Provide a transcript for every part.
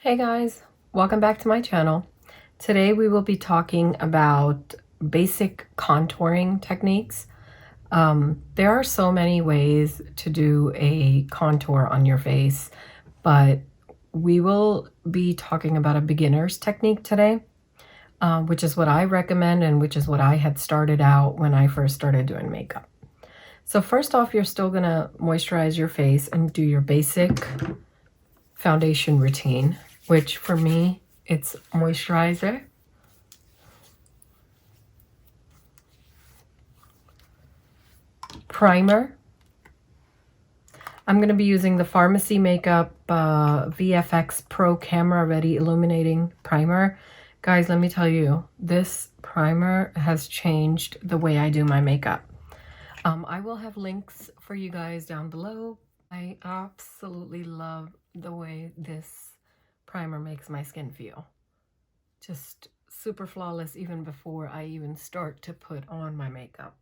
Hey guys, welcome back to my channel. Today we will be talking about basic contouring techniques. There are so many ways to do a contour on your face, but we will be talking about a beginner's technique today, which is what I recommend and which is what I had started out when I first started doing makeup. So first off, you're still gonna moisturize your face and do your basic foundation routine, which for me, it's moisturizer, primer. I'm going to be using the Pharmacy Makeup VFX Pro Camera Ready Illuminating Primer. Guys, let me tell you, this primer has changed the way I do my makeup. I will have links for you guys down below. I absolutely love the way this primer makes my skin feel. Just super flawless even before I even start to put on my makeup.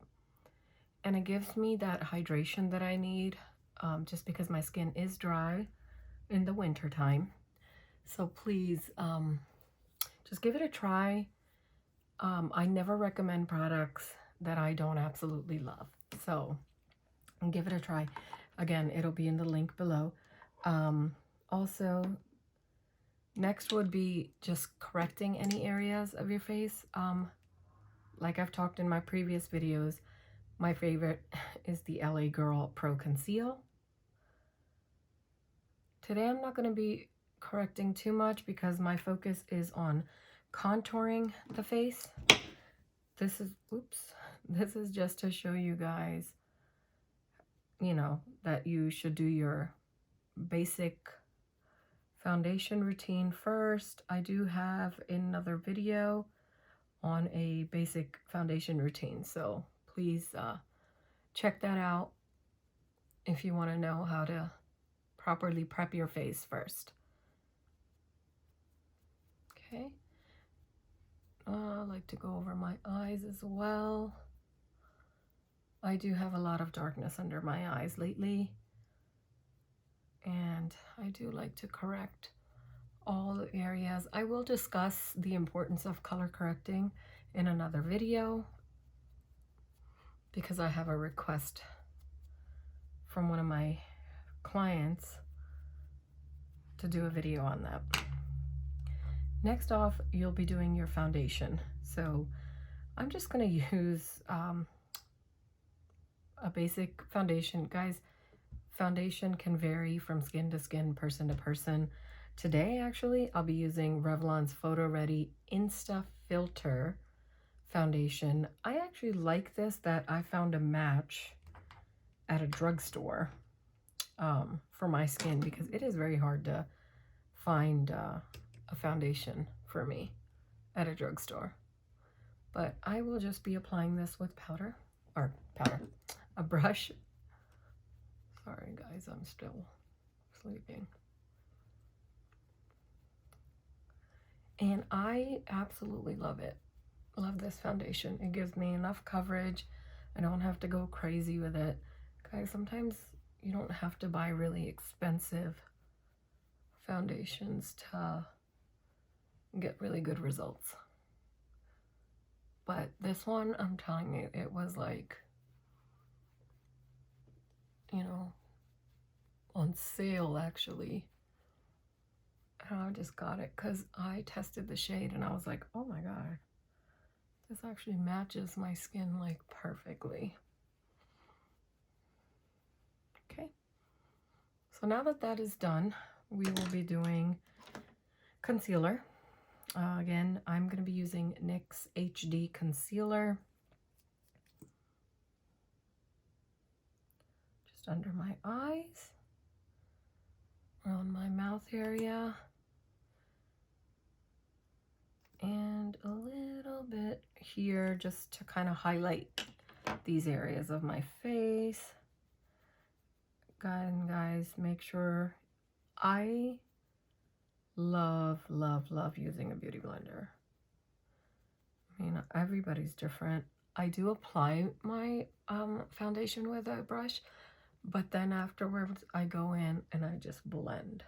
And it gives me that hydration that I need, just because my skin is dry in the winter time. So please just give it a try. I never recommend products that I don't absolutely love. So give it a try. Again, it'll be in the link below. Also, next would be just correcting any areas of your face. Like I've talked in my previous videos, my favorite is the LA Girl Pro Conceal. Today I'm not going to be correcting too much because my focus is on contouring the face. This is just to show you guys, that you should do your basic foundation routine first. I do have another video on a basic foundation routine, so please check that out if you want to know how to properly prep your face first. Okay. I like to go over my eyes as well. I do have a lot of darkness under my eyes lately, and I do like to correct all the areas. I will discuss the importance of color correcting in another video because I have a request from one of my clients to do a video on that. Next off, you'll be doing your foundation. So I'm just going to use a basic foundation. Guys, foundation can vary from skin to skin, person to person. Today, actually, I'll be using Revlon's Photo Ready Insta Filter foundation. I actually like this, that I found a match at a drugstore for my skin, because it is very hard to find a foundation for me at a drugstore. But I will just be applying this with a brush. Sorry guys, I'm still sleeping. And I absolutely love it. Love this foundation. It gives me enough coverage. I don't have to go crazy with it. Guys, sometimes you don't have to buy really expensive foundations to get really good results. But this one, I'm telling you, it was like, on sale actually. And I just got it because I tested the shade and I was like, oh my God, this actually matches my skin like perfectly. Okay. So now that that is done, we will be doing concealer. Again, I'm going to be using NYX HD Concealer. Just under my eyes, around my mouth area, and a little bit here just to kind of highlight these areas of my face. Guys, make sure, I love using a beauty blender. I mean, everybody's different. I do apply my foundation with a brush, but then afterwards I go in and I just blend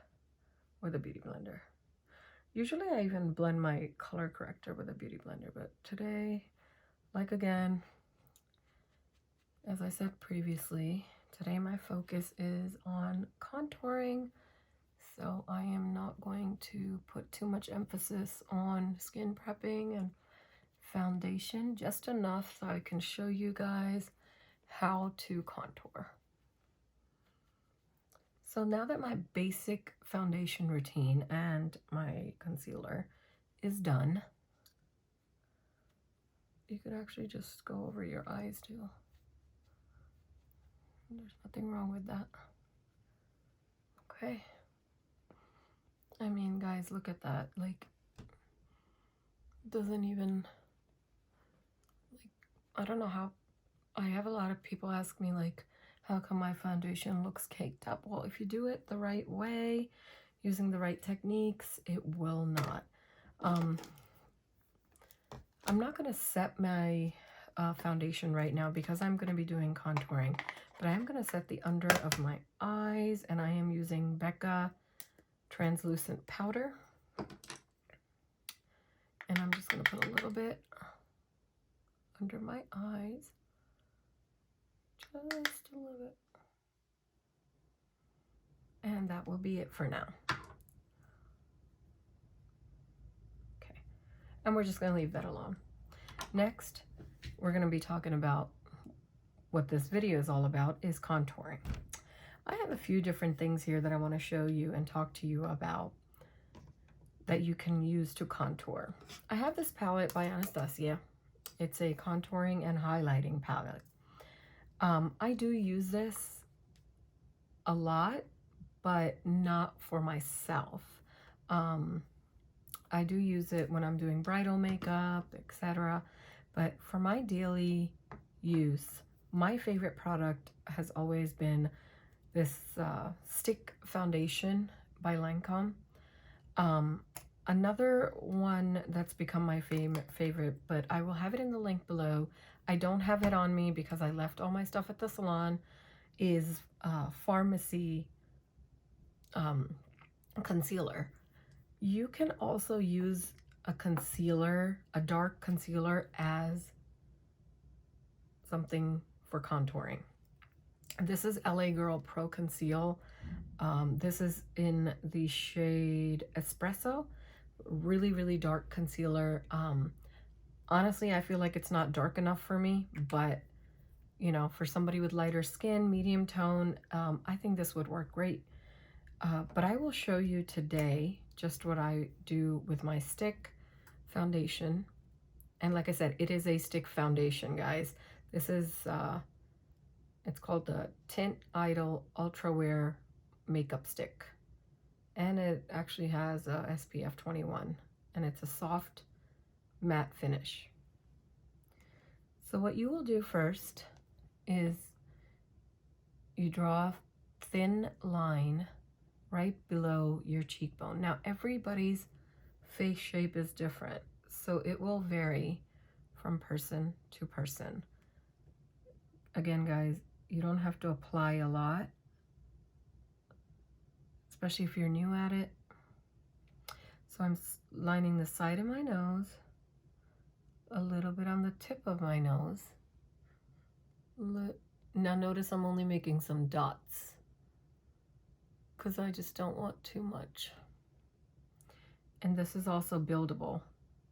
with a beauty blender. Usually I even blend my color corrector with a beauty blender, but today, like again, as I said previously, today my focus is on contouring. So I am not going to put too much emphasis on skin prepping and foundation, just enough so I can show you guys how to contour. So now that my basic foundation routine and my concealer is done, you could actually just go over your eyes too. There's nothing wrong with that. Okay. I mean, guys, look at that. Like, doesn't even, like, I don't know how. I have a lot of people ask me, like, how come my foundation looks caked up? Well, if you do it the right way, using the right techniques, it will not. I'm not going to set my foundation right now because I'm going to be doing contouring, but I am going to set the under of my eyes, and I am using Becca translucent powder. And I'm just going to put a little bit under my eyes. Just a little bit. And that will be it for now. Okay. And we're just going to leave that alone. Next, we're going to be talking about what this video is all about, is contouring. I have a few different things here that I want to show you and talk to you about that you can use to contour. I have this palette by Anastasia. It's a contouring and highlighting palette. I do use this a lot, but not for myself. I do use it when I'm doing bridal makeup, etc. But for my daily use, my favorite product has always been this stick foundation by Lancome. Another one that's become my favorite, but I will have it in the link below. I don't have it on me because I left all my stuff at the salon, is Pharmacy concealer. You can also use a concealer, a dark concealer, as something for contouring. This is LA Girl Pro Conceal. This is in the shade Espresso. Really, really dark concealer. Honestly, I feel like it's not dark enough for me, but you know, for somebody with lighter skin, medium tone, I think this would work great. But I will show you today just what I do with my stick foundation. And like I said, it is a stick foundation, guys. This is, it's called the Tint Idol Ultra Wear Makeup Stick. And it actually has a SPF 21. And it's a soft matte finish. So what you will do first is you draw a thin line right below your cheekbone. Now everybody's face shape is different, so it will vary from person to person. Again, guys, you don't have to apply a lot, especially if you're new at it. So I'm lining the side of my nose, a little bit on the tip of my nose. Now notice I'm only making some dots because I just don't want too much. And this is also buildable.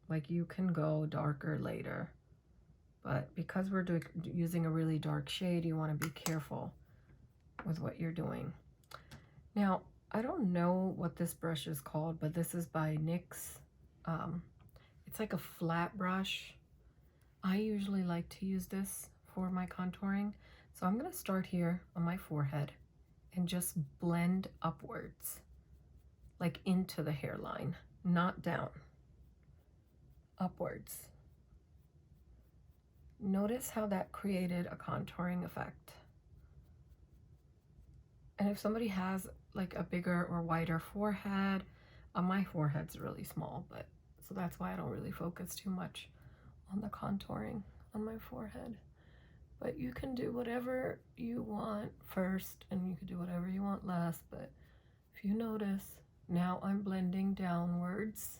Like, you can go darker later. But because we're using a really dark shade, you want to be careful with what you're doing. Now, I don't know what this brush is called, but this is by NYX. It's like a flat brush. I usually like to use this for my contouring. So I'm going to start here on my forehead and just blend upwards, like into the hairline, not down, upwards. Notice how that created a contouring effect. And if somebody has like a bigger or wider forehead, my forehead's really small, but so that's why I don't really focus too much on the contouring on my forehead. But you can do whatever you want first, and you can do whatever you want last. But if you notice, now I'm blending downwards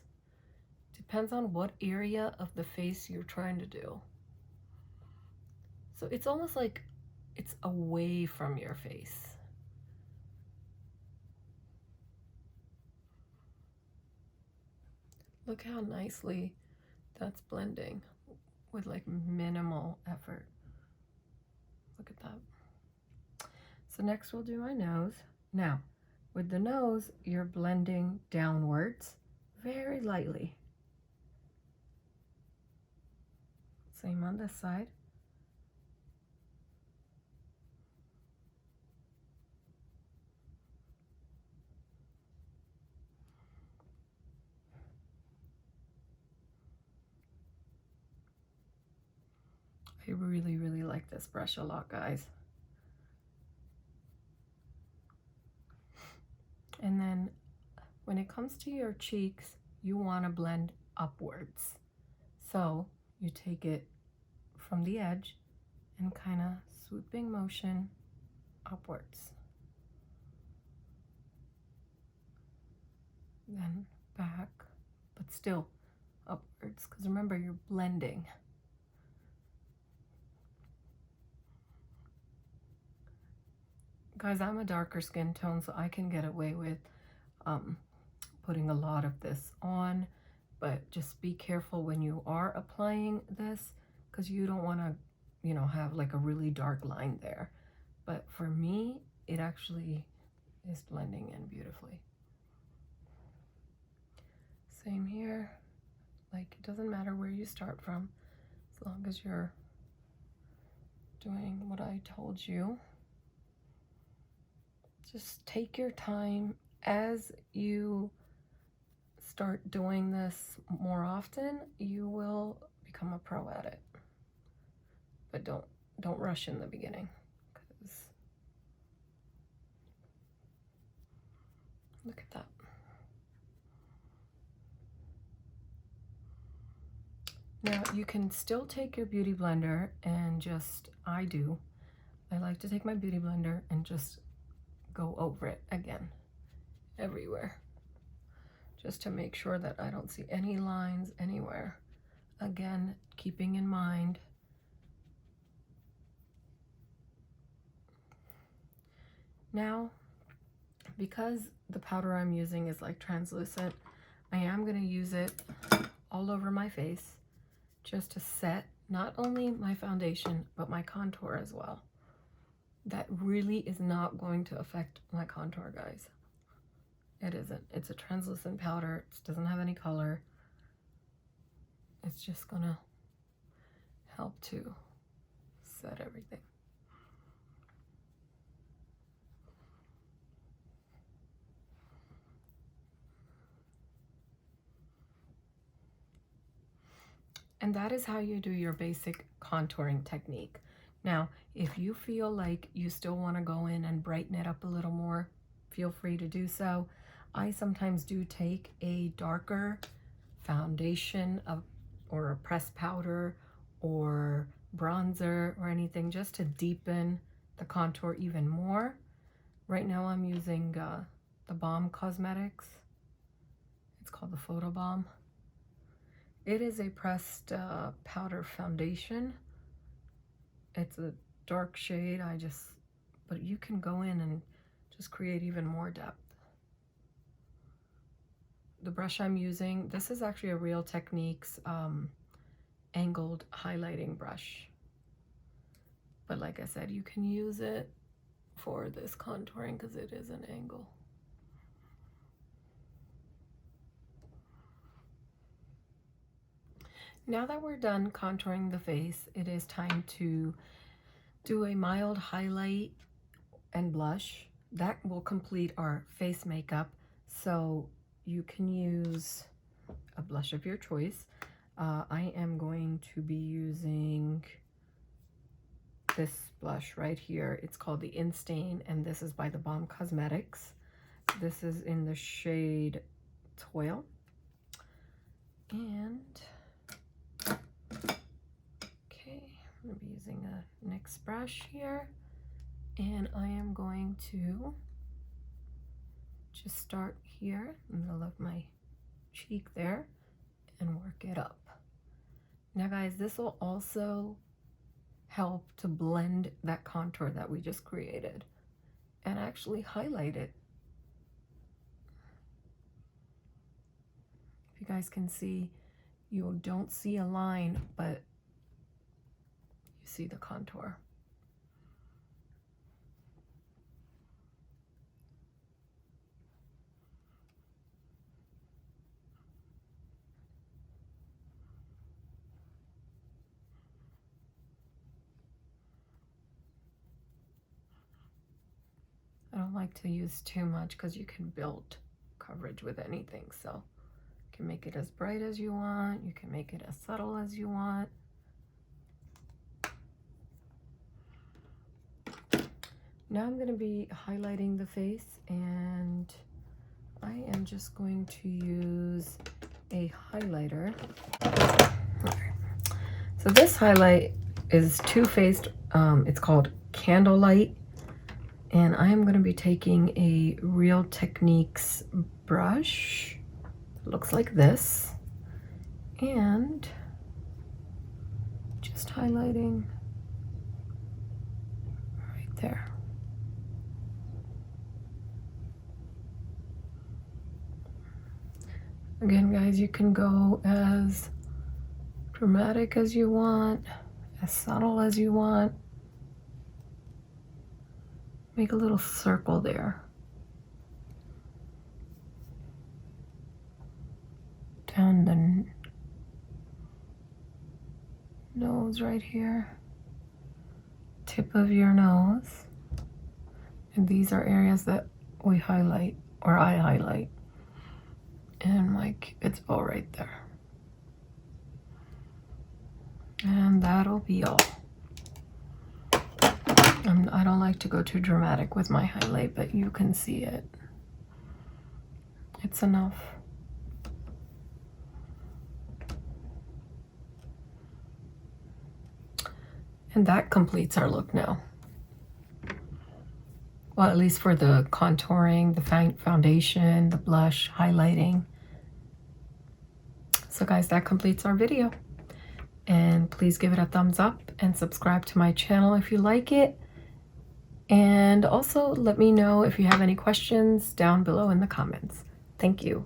Depends on what area of the face you're trying to do. So it's almost like it's away from your face. Look how nicely that's blending with like minimal effort. Look at that. So next we'll do my nose. Now, with the nose, you're blending downwards very lightly. Same on this side. I really, really like this brush a lot, guys. And then when it comes to your cheeks, you want to blend upwards. So you take it from the edge and kind of swooping motion upwards. Then back, but still upwards, because remember, you're blending. Guys, I'm a darker skin tone, so I can get away with putting a lot of this on, but just be careful when you are applying this, because you don't want to, you know, have like a really dark line there. But for me, it actually is blending in beautifully. Same here. Like, it doesn't matter where you start from, as long as you're doing what I told you. Just take your time. As you start doing this more often, you will become a pro at it. But don't rush in the beginning, because look at that. Now you can still take your beauty blender and just, I like to take my beauty blender and just go over it again, everywhere, just to make sure that I don't see any lines anywhere. Again, keeping in mind now, because the powder I'm using is like translucent, I am going to use it all over my face just to set not only my foundation but my contour as well. That really is not going to affect my contour, guys. It isn't. It's a translucent powder. It doesn't have any color. It's just gonna help to set everything. And that is how you do your basic contouring technique. Now, if you feel like you still want to go in and brighten it up a little more, feel free to do so. I sometimes do take a darker foundation or a pressed powder or bronzer or anything just to deepen the contour even more. Right now I'm using the Balm Cosmetics. It's called the Photo Balm. It is a pressed powder foundation. It's a dark shade. But you can go in and just create even more depth. The brush I'm using, this is actually a Real Techniques angled highlighting brush. But like I said, you can use it for this contouring because it is an angle. Now that we're done contouring the face, it is time to do a mild highlight and blush. That will complete our face makeup. So you can use a blush of your choice. I am going to be using this blush right here. It's called the Instain, and this is by the Balm Cosmetics. This is in the shade Toil. And okay, I'm going to be using a NYX brush here, and I am going to just start here in the middle of my cheek there and work it up. Now guys, this will also help to blend that contour that we just created and actually highlight it. If you guys can see, you don't see a line, but you see the contour. I don't like to use too much because you can build coverage with anything. So you can make it as bright as you want. You can make it as subtle as you want. Now I'm going to be highlighting the face, and I am just going to use a highlighter. Okay. So this highlight is Too Faced. It's called Candlelight. And I'm going to be taking a Real Techniques brush. It looks like this. And just highlighting right there. Again, guys, you can go as dramatic as you want, as subtle as you want. Make a little circle there. Down the nose right here. Tip of your nose. And these are areas that we highlight, or I highlight. And it's all right there. And that'll be all. I don't like to go too dramatic with my highlight, but you can see it. It's enough. And that completes our look now. Well, at least for the contouring, the foundation, the blush, highlighting. So guys, that completes our video. And please give it a thumbs up and subscribe to my channel if you like it. And also let me know if you have any questions down below in the comments. Thank you.